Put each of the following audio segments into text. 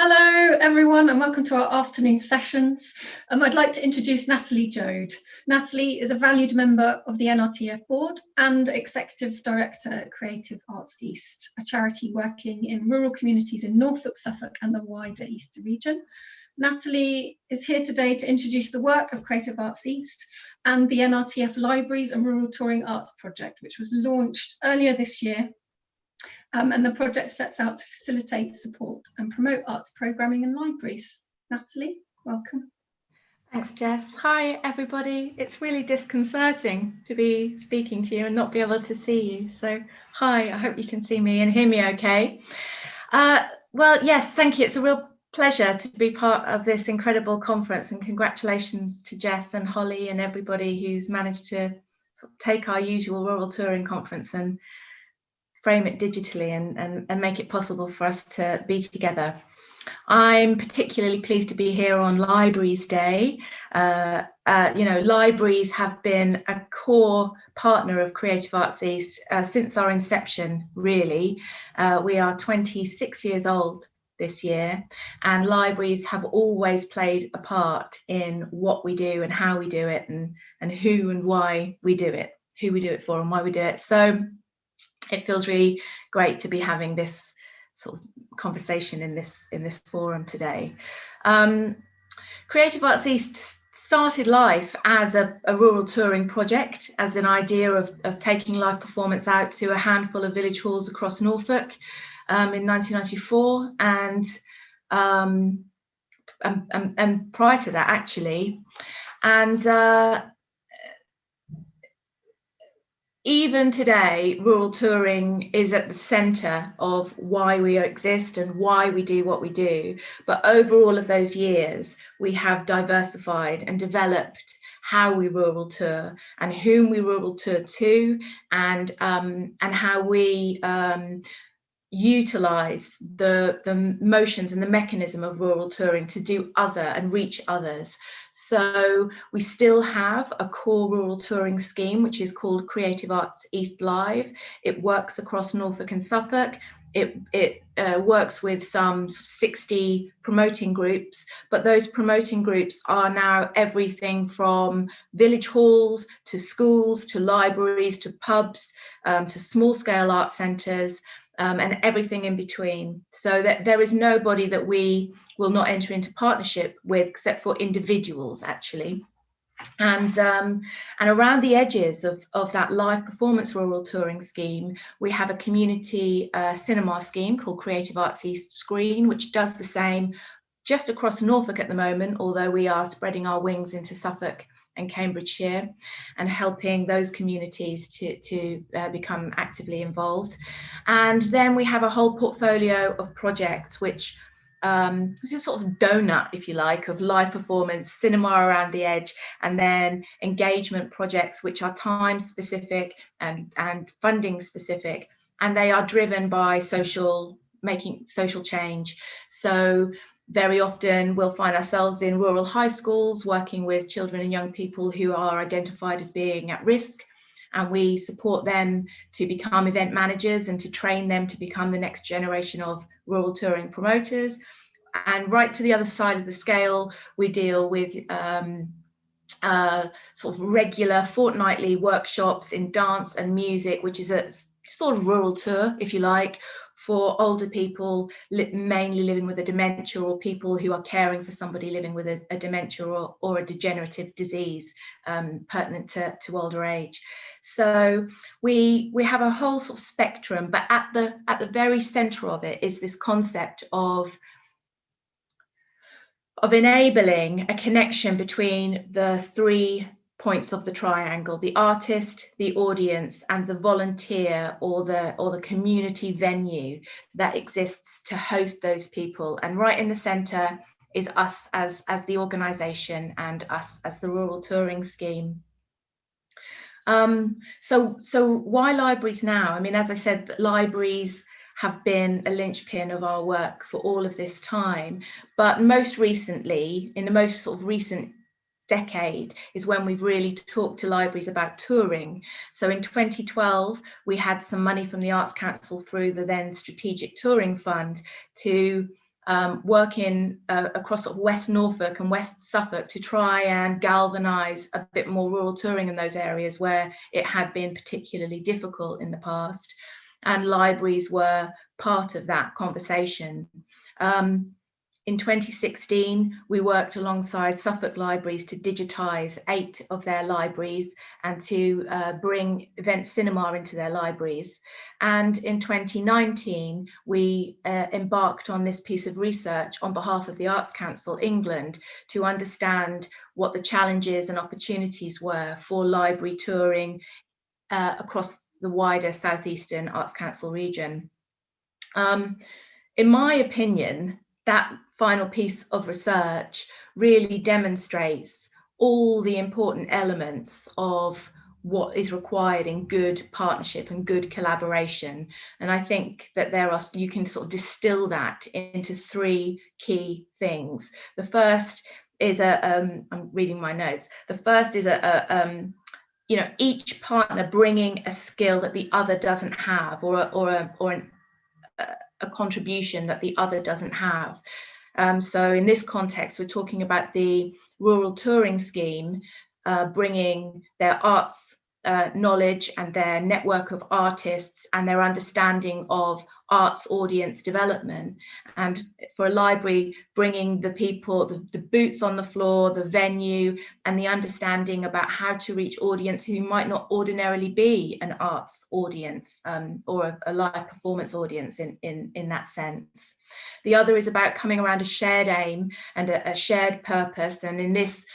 Hello everyone and welcome to our afternoon sessions. I'd like to introduce Natalie Jode. Natalie is a valued member of the NRTF board and Executive Director at Creative Arts East, a charity working in rural communities in Norfolk, Suffolk and the wider East region. Natalie is here today to introduce the work of Creative Arts East and the NRTF Libraries and Rural Touring Arts project, which was launched earlier this year. And the project sets out to facilitate, support and promote arts programming in libraries. Natalie, welcome. Thanks, Jess. Hi, everybody. It's really disconcerting to be speaking to you and not be able to see you. So, hi, I hope you can see me and hear me okay. Well, yes, thank you. It's a real pleasure to be part of this incredible conference, and congratulations to Jess and Holly and everybody who's managed to sort of take our usual rural touring conference and frame it digitally and make it possible for us to be together. I'm particularly pleased to be here on Libraries Day. Libraries have been a core partner of Creative Arts East since our inception, really. We are 26 years old this year, and libraries have always played a part in what we do and how we do it, and who and why we do it, who we do it for and why we do it. So it feels really great to be having this sort of conversation in this forum today. Creative Arts East started life as a rural touring project, as an idea of taking live performance out to a handful of village halls across Norfolk in 1994, and prior to that actually. And even today, rural touring is at the centre of why we exist and why we do what we do. But over all of those years, we have diversified and developed how we rural tour and whom we rural tour to, and how we utilise the motions and the mechanism of rural touring to do other and reach others. So we still have a core rural touring scheme, which is called Creative Arts East Live. It works across Norfolk and Suffolk. It works with some 60 promoting groups, but those promoting groups are now everything from village halls to schools to libraries to pubs to small scale art centres, and everything in between, so that there is nobody that we will not enter into partnership with except for individuals, actually. And around the edges of that live performance rural touring scheme, we have a community cinema scheme called Creative Arts East Screen, which does the same just across Norfolk at the moment, although we are spreading our wings into Suffolk and Cambridgeshire and helping those communities to become actively involved. And then we have a whole portfolio of projects which is a sort of donut, if you like, of live performance, cinema around the edge, and then engagement projects which are time specific and funding specific, and they are driven by making social change. So very often we'll find ourselves in rural high schools working with children and young people who are identified as being at risk, and we support them to become event managers and to train them to become the next generation of rural touring promoters. And right to the other side of the scale, we deal with sort of regular fortnightly workshops in dance and music, which is a sort of rural tour, if you like, for older people mainly living with a dementia, or people who are caring for somebody living with a dementia or a degenerative disease pertinent to older age. So we have a whole sort of spectrum, but at the very centre of it is this concept of enabling a connection between the 3 points of the triangle: the artist, the audience, and the volunteer or the community venue that exists to host those people. And right in the centre is us as the organisation and us as the rural touring scheme. So why libraries now? I mean, as I said, libraries have been a linchpin of our work for all of this time, but most recently, in the most sort of recent decade, is when we've really talked to libraries about touring. So in 2012, we had some money from the Arts Council through the then Strategic Touring Fund to working across sort of West Norfolk and West Suffolk to try and galvanise a bit more rural touring in those areas where it had been particularly difficult in the past. And libraries were part of that conversation. In 2016, we worked alongside Suffolk Libraries to digitise 8 of their libraries and to bring event cinema into their libraries. And in 2019, we embarked on this piece of research on behalf of the Arts Council England to understand what the challenges and opportunities were for library touring across the wider Southeastern Arts Council region. In my opinion, that final piece of research really demonstrates all the important elements of what is required in good partnership and good collaboration. And I think that you can sort of distill that into 3 key things. The first is I'm reading my notes. The first is you know, each partner bringing a skill that the other doesn't have, or a contribution that the other doesn't have. So in this context, we're talking about the rural touring scheme, bringing their arts knowledge and their network of artists and their understanding of arts audience development, and for a library bringing the people, the boots on the floor, the venue, and the understanding about how to reach audience who might not ordinarily be an arts audience or a live performance audience in that sense. The other is about coming around a shared aim and a shared purpose, and in this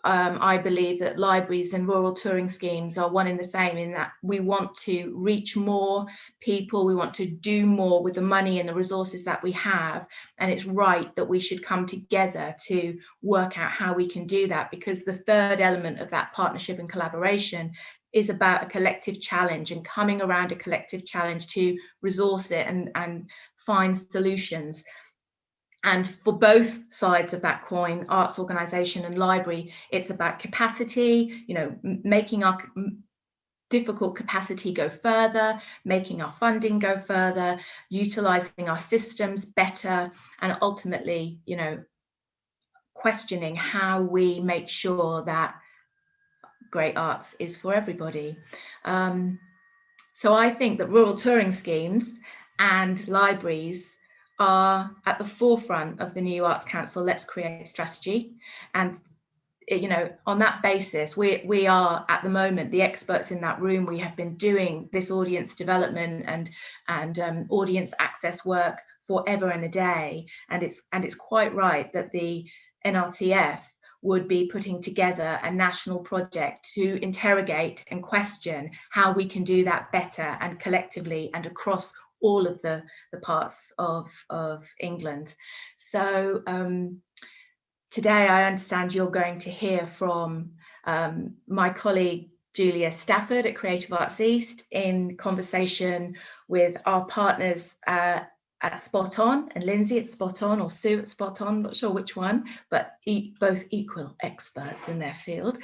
I believe that libraries and rural touring schemes are one in the same, in that we want to reach more people, we want to do more with the money and the resources that we have, and it's right that we should come together to work out how we can do that, because the third element of that partnership and collaboration is about a collective challenge and coming around a collective challenge to resource it and find solutions. And for both sides of that coin, arts organisation and library, it's about capacity, you know, making our difficult capacity go further, making our funding go further, utilising our systems better, and ultimately, you know, questioning how we make sure that great arts is for everybody. So I think that rural touring schemes and libraries are at the forefront of the new Arts Council Let's Create strategy, and you know, on that basis, we are at the moment the experts in that room. We have been doing this audience development and audience access work forever and a day, and it's quite right that the NRTF would be putting together a national project to interrogate and question how we can do that better and collectively and across all of the parts of England. So today I understand you're going to hear from my colleague Julia Stafford at Creative Arts East in conversation with our partners at Spot On and Lindsay at Spot On, or Sue at Spot On, not sure which one, but both equal experts in their field.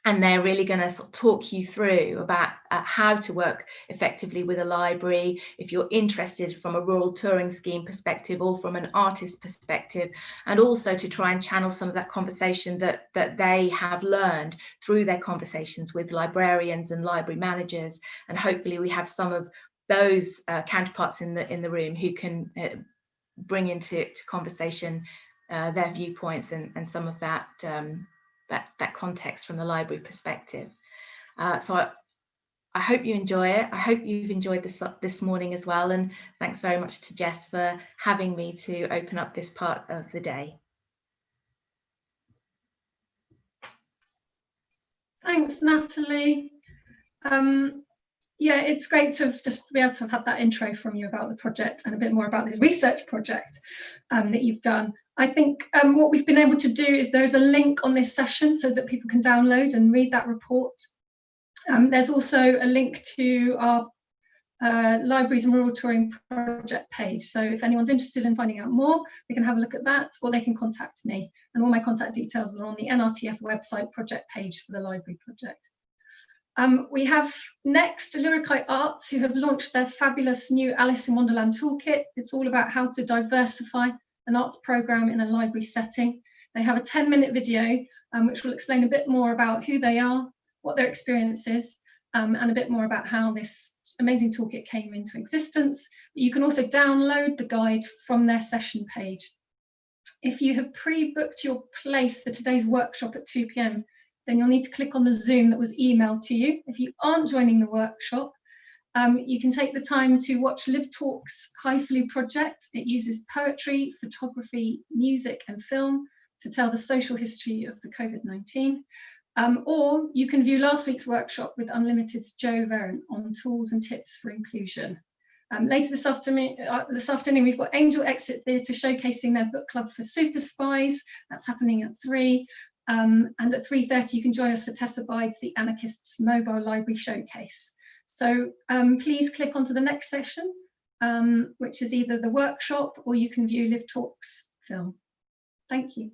And they're really going to sort of talk you through about how to work effectively with a library if you're interested from a rural touring scheme perspective or from an artist perspective, and also to try and channel some of that conversation that they have learned through their conversations with librarians and library managers. And hopefully we have some of those counterparts in the room who can bring into conversation their viewpoints and some of that that context from the library perspective. So I hope you enjoy it. I hope you've enjoyed this morning as well, and thanks very much to Jess for having me to open up this part of the day. Thanks, Natalie. Yeah, it's great to just be able to have had that intro from you about the project and a bit more about this research project that you've done. I think what we've been able to do is there's a link on this session so that people can download and read that report. There's also a link to our Libraries and Rural Touring project page. So if anyone's interested in finding out more, they can have a look at that, or they can contact me. And all my contact details are on the NRTF website project page for the library project. We have next Lyricite Arts, who have launched their fabulous new Alice in Wonderland toolkit. It's all about how to diversify an arts programme in a library setting. They have a 10-minute video which will explain a bit more about who they are, what their experience is, and a bit more about how this amazing toolkit came into existence. You can also download the guide from their session page. If you have pre-booked your place for today's workshop at 2 p.m, then you'll need to click on the Zoom that was emailed to you. If you aren't joining the workshop, you can take the time to watch Live Talk's High Flu project. It uses poetry, photography, music and film to tell the social history of the COVID-19. Or you can view last week's workshop with Unlimited's Joe Vernon on tools and tips for inclusion. Later this afternoon, we've got Angel Exit Theatre showcasing their book club for super spies. That's happening at 3. And at 3:30, you can join us for Tessa Bide's The Anarchists Mobile Library Showcase. So please click onto the next session, which is either the workshop or you can view Live Talk's film. Thank you.